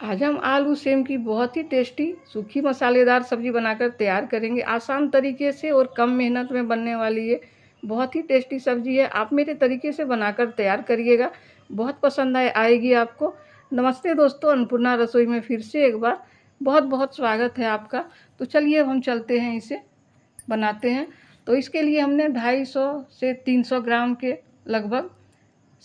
आज हम आलू सेम की बहुत ही टेस्टी सूखी मसालेदार सब्ज़ी बनाकर तैयार करेंगे। आसान तरीके से और कम मेहनत में बनने वाली ये बहुत ही टेस्टी सब्ज़ी है। आप मेरे तरीके से बनाकर तैयार करिएगा, बहुत पसंद आएगी आपको। नमस्ते दोस्तों, अन्नपूर्णा रसोई में फिर से एक बार बहुत बहुत स्वागत है आपका। तो चलिए अब हम चलते हैं, इसे बनाते हैं। तो इसके लिए हमने 250 से 300 ग्राम के लगभग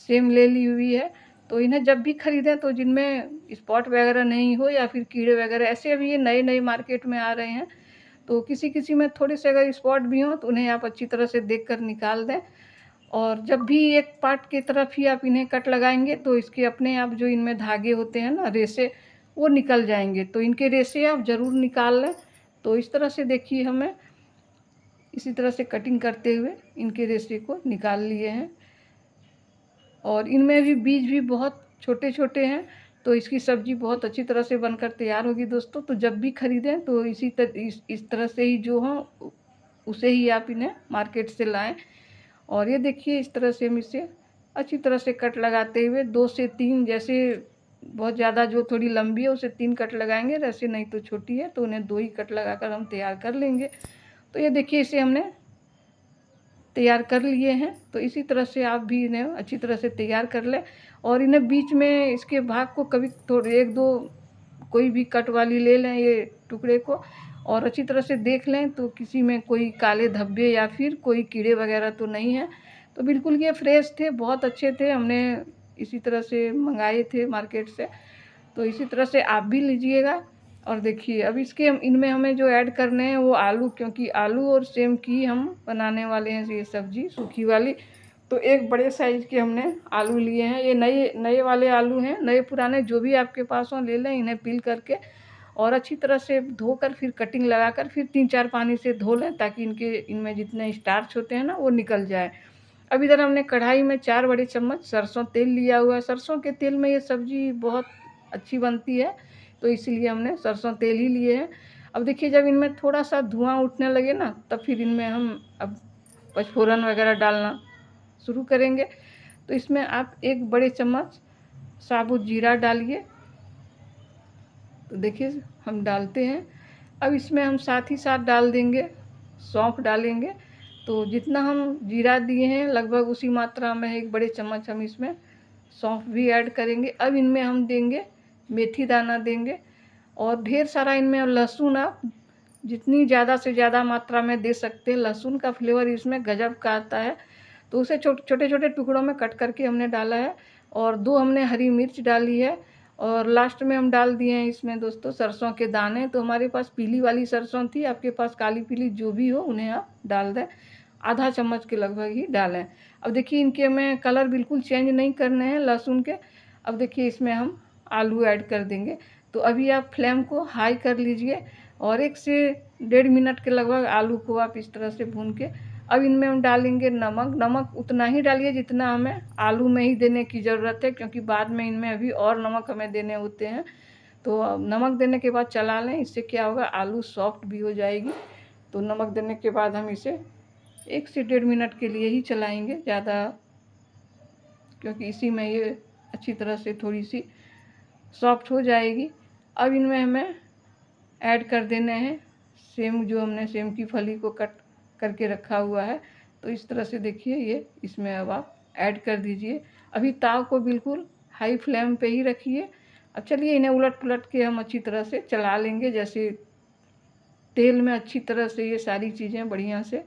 सेम ले ली हुई है। तो इन्हें जब भी ख़रीदें तो जिनमें स्पॉट वगैरह नहीं हो या फिर कीड़े वगैरह, ऐसे अभी ये नए नए मार्केट में आ रहे हैं, तो किसी किसी में थोड़े से अगर स्पॉट भी हों तो उन्हें आप अच्छी तरह से देख कर निकाल दें। और जब भी एक पार्ट की तरफ ही आप इन्हें कट लगाएंगे तो इसके अपने आप जो इनमें धागे होते हैं ना, रेशे, वो निकल जाएंगे। तो इनके रेशे आप ज़रूर निकाल लें। तो इस तरह से देखिए, हमें इसी तरह से कटिंग करते हुए इनके रेशे को निकाल लिए हैं। और इनमें भी बीज भी बहुत छोटे छोटे हैं, तो इसकी सब्ज़ी बहुत अच्छी तरह से बनकर तैयार होगी दोस्तों। तो जब भी ख़रीदें तो इस तरह से ही जो हो उसे ही आप इन्हें मार्केट से लाएं। और ये देखिए, इस तरह से हम इसे अच्छी तरह से कट लगाते हुए 2 से 3, जैसे बहुत ज़्यादा जो थोड़ी लंबी है उसे 3 कट लगाएंगे, वैसे नहीं तो छोटी है तो उन्हें 2 ही कट लगाकर हम तैयार कर लेंगे। तो ये देखिए, इसे हमने तैयार कर लिए हैं। तो इसी तरह से आप भी इन्हें अच्छी तरह से तैयार कर लें। और इन्हें बीच में इसके भाग को कभी थोड़े 1-2 कोई भी कट वाली ले लें ये टुकड़े को, और अच्छी तरह से देख लें तो किसी में कोई काले धब्बे या फिर कोई कीड़े वगैरह तो नहीं है। तो बिल्कुल ये फ्रेश थे, बहुत अच्छे थे, हमने इसी तरह से मंगाए थे मार्केट से। तो इसी तरह से आप भी लीजिएगा। और देखिए, अब इसके इनमें हमें जो ऐड करने हैं वो आलू, क्योंकि आलू और सेम की हम बनाने वाले हैं ये सब्ज़ी सूखी वाली। तो एक बड़े साइज़ के हमने आलू लिए हैं। ये नए नए वाले आलू हैं, नए पुराने जो भी आपके पास हों ले लें। इन्हें पील करके और अच्छी तरह से धोकर फिर कटिंग लगाकर फिर 3-4 पानी से धो लें, ताकि इनमें जितने स्टार्च होते हैं ना वो निकल जाए। अब इधर हमने कढ़ाई में 4 बड़े चम्मच सरसों तेल लिया हुआ है। सरसों के तेल में ये सब्ज़ी बहुत अच्छी बनती है, तो इसलिए हमने सरसों तेल ही लिए हैं। अब देखिए, जब इनमें थोड़ा सा धुआं उठने लगे ना, तब फिर इनमें हम अब पचफोरन वगैरह डालना शुरू करेंगे। तो इसमें आप 1 बड़े चम्मच साबुत जीरा डालिए। तो देखिए, हम डालते हैं। अब इसमें हम साथ ही साथ डाल देंगे सौंफ डालेंगे। तो जितना हम जीरा दिए हैं लगभग उसी मात्रा में 1 बड़े चम्मच हम इसमें सौंफ भी ऐड करेंगे। अब इनमें हम देंगे मेथी दाना देंगे, और ढेर सारा इनमें लहसुन आप जितनी ज़्यादा से ज़्यादा मात्रा में दे सकते हैं। लहसुन का फ्लेवर इसमें गजब का आता है। तो उसे छोटे छोटे टुकड़ों में कट करके हमने डाला है। और 2 हमने हरी मिर्च डाली है। और लास्ट में हम डाल दिए हैं इसमें दोस्तों सरसों के दाने। तो हमारे पास पीली वाली सरसों थी, आपके पास काली पीली जो भी हो उन्हें आप डाल दें। आधा चम्मच के लगभग ही डालें। अब देखिए, इनके हमें कलर बिल्कुल चेंज नहीं करने हैं लहसुन के। अब देखिए, इसमें हम आलू ऐड कर देंगे। तो अभी आप फ्लेम को हाई कर लीजिए और 1 से 1.5 मिनट के लगभग आलू को आप इस तरह से भून के अब इनमें हम डालेंगे नमक। नमक उतना ही डालिए जितना हमें आलू में ही देने की ज़रूरत है, क्योंकि बाद में इनमें अभी और नमक हमें देने होते हैं। तो नमक देने के बाद चला लें, इससे क्या होगा, आलू सॉफ्ट भी हो जाएगी। तो नमक देने के बाद हम इसे 1 से 1.5 मिनट के लिए ही चलाएंगे, ज़्यादा, क्योंकि इसी में ये अच्छी तरह से थोड़ी सी सॉफ्ट हो जाएगी। अब इनमें हमें ऐड कर देने हैं सेम, जो हमने सेम की फली को कट करके रखा हुआ है। तो इस तरह से देखिए, ये इसमें अब आप ऐड कर दीजिए। अभी ताव को बिल्कुल हाई फ्लेम पे ही रखिए। अब चलिए, इन्हें उलट पुलट के हम अच्छी तरह से चला लेंगे, जैसे तेल में अच्छी तरह से ये सारी चीज़ें बढ़िया से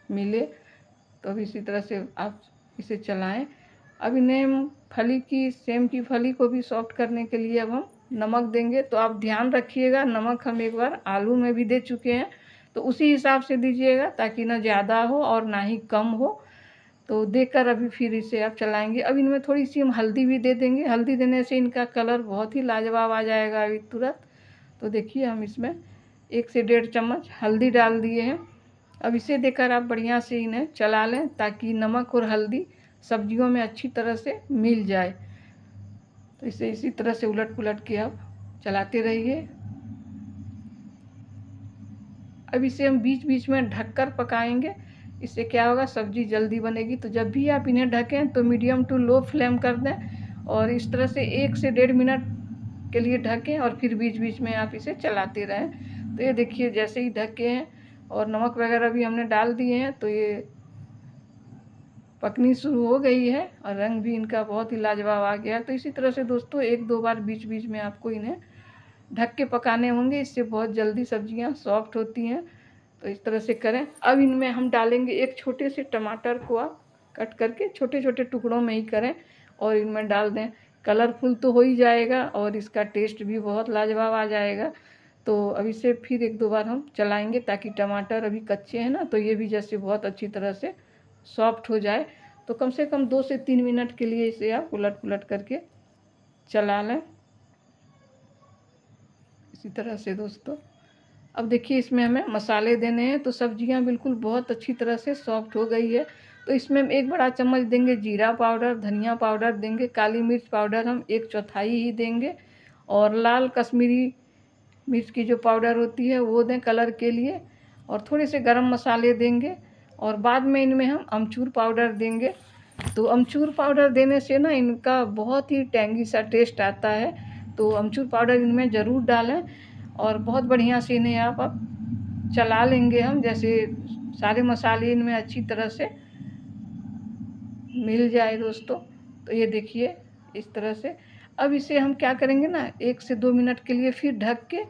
मिले। तो अब इसी तरह से आप इसे चलाएं। अब इन्हें हम सेम की फली को भी सॉफ्ट करने के लिए अब हम नमक देंगे। तो आप ध्यान रखिएगा, नमक हम एक बार आलू में भी दे चुके हैं, तो उसी हिसाब से दीजिएगा, ताकि ना ज़्यादा हो और ना ही कम हो। तो देकर अभी फिर इसे आप चलाएंगे। अब इनमें थोड़ी सी हम हल्दी भी दे देंगे। हल्दी देने से इनका कलर बहुत ही लाजवाब आ जाएगा अभी तुरंत। तो देखिए, हम इसमें 1 से 1.5 चम्मच हल्दी डाल दिए हैं। अब इसे देकर आप बढ़िया से इन्हें चला लें, ताकि नमक और हल्दी सब्जियों में अच्छी तरह से मिल जाए। तो इसे इसी तरह से उलट पुलट के आप चलाते रहिए। अब इसे हम बीच बीच में ढककर पकाएंगे। इससे क्या होगा, सब्जी जल्दी बनेगी। तो जब भी आप इन्हें ढकें तो मीडियम टू लो फ्लेम कर दें, और इस तरह से 1 से 1.5 मिनट के लिए ढकें और फिर बीच बीच में आप इसे चलाते रहें। तो ये देखिए जैसे ही ढके हैं और नमक वगैरह भी हमने डाल दिए हैं तो ये पकनी शुरू हो गई है और रंग भी इनका बहुत ही लाजवाब आ गया। तो इसी तरह से दोस्तों 1-2 बार बीच बीच में आपको इन्हें ढक के पकाने होंगे, इससे बहुत जल्दी सब्जियां सॉफ्ट होती हैं। तो इस तरह से करें। अब इनमें हम डालेंगे एक छोटे से टमाटर को आप कट करके छोटे छोटे टुकड़ों में ही करें और इनमें डाल दें। कलरफुल तो हो ही जाएगा और इसका टेस्ट भी बहुत लाजवाब आ जाएगा। तो अब इसे फिर 1-2 बार हम चलाएंगे ताकि टमाटर अभी कच्चे हैं ना, तो ये भी जैसे बहुत अच्छी तरह से सॉफ्ट हो जाए। तो कम से कम 2 से 3 मिनट के लिए इसे आप उलट पुलट करके चला लें इसी तरह से दोस्तों। अब देखिए इसमें हमें मसाले देने हैं। तो सब्जियां बिल्कुल बहुत अच्छी तरह से सॉफ्ट हो गई है। तो इसमें हम 1 बड़ा चम्मच देंगे जीरा पाउडर, धनिया पाउडर देंगे, काली मिर्च पाउडर हम 1/4 ही देंगे और लाल कश्मीरी मिर्च की जो पाउडर होती है वो दें कलर के लिए और थोड़े से गरम मसाले देंगे और बाद में इनमें हम अमचूर पाउडर देंगे। तो अमचूर पाउडर देने से ना इनका बहुत ही टेंगी सा टेस्ट आता है। तो अमचूर पाउडर इनमें ज़रूर डालें और बहुत बढ़िया से इन्हें आप अब चला लेंगे हम, जैसे सारे मसाले इनमें अच्छी तरह से मिल जाए दोस्तों। तो ये देखिए इस तरह से। अब इसे हम क्या करेंगे ना 1 से 2 मिनट के लिए फिर ढक के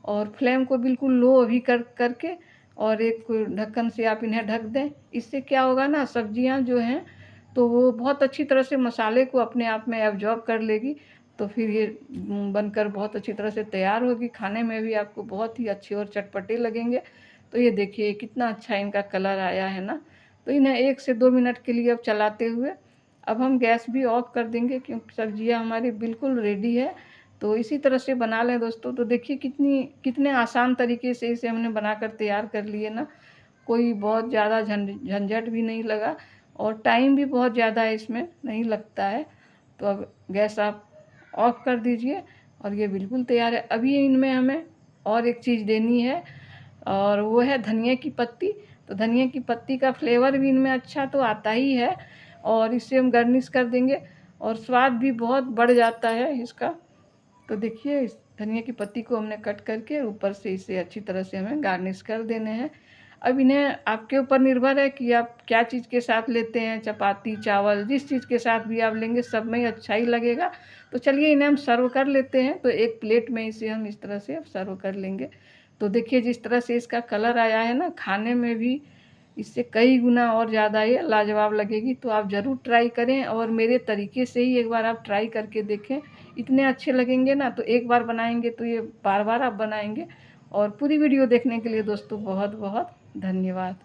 और फ्लेम को बिल्कुल लो अभी करके और एक ढक्कन से आप इन्हें ढक दें। इससे क्या होगा ना सब्जियां जो हैं तो वो बहुत अच्छी तरह से मसाले को अपने आप में एब्जॉर्ब कर लेगी। तो फिर ये बनकर बहुत अच्छी तरह से तैयार होगी, खाने में भी आपको बहुत ही अच्छे और चटपटे लगेंगे। तो ये देखिए कितना अच्छा इनका कलर आया है ना। तो इन्हें 1 से 2 मिनट के लिए अब चलाते हुए अब हम गैस भी ऑफ कर देंगे क्योंकि सब्जियां हमारी बिल्कुल रेडी है। तो इसी तरह से बना लें दोस्तों। तो देखिए कितने आसान तरीके से इसे हमने बनाकर तैयार कर लिए ना। कोई बहुत ज़्यादा झंझट भी नहीं लगा और टाइम भी बहुत ज़्यादा इसमें नहीं लगता है। तो अब गैस आप ऑफ कर दीजिए और ये बिल्कुल तैयार है। अभी इनमें हमें और एक चीज़ देनी है और वो है धनिया की पत्ती। तो धनिया की पत्ती का फ्लेवर भी इनमें अच्छा तो आता ही है और इससे हम गार्निश कर देंगे और स्वाद भी बहुत बढ़ जाता है इसका। तो देखिए इस धनिया की पत्ती को हमने कट करके ऊपर से इसे अच्छी तरह से हमें गार्निश कर देने हैं। अब इन्हें आपके ऊपर निर्भर है कि आप क्या चीज़ के साथ लेते हैं, चपाती चावल जिस चीज़ के साथ भी आप लेंगे सब में ही अच्छा ही लगेगा। तो चलिए इन्हें हम सर्व कर लेते हैं। तो एक प्लेट में इसे हम इस तरह से अब सर्व कर लेंगे। तो देखिए जिस तरह से इसका कलर आया है ना, खाने में भी इससे कई गुना और ज़्यादा ये लाजवाब लगेगी। तो आप ज़रूर ट्राई करें और मेरे तरीके से ही एक बार आप ट्राई करके देखें, इतने अच्छे लगेंगे ना। तो एक बार बनाएंगे तो ये बार बार आप बनाएंगे। और पूरी वीडियो देखने के लिए दोस्तों बहुत बहुत धन्यवाद।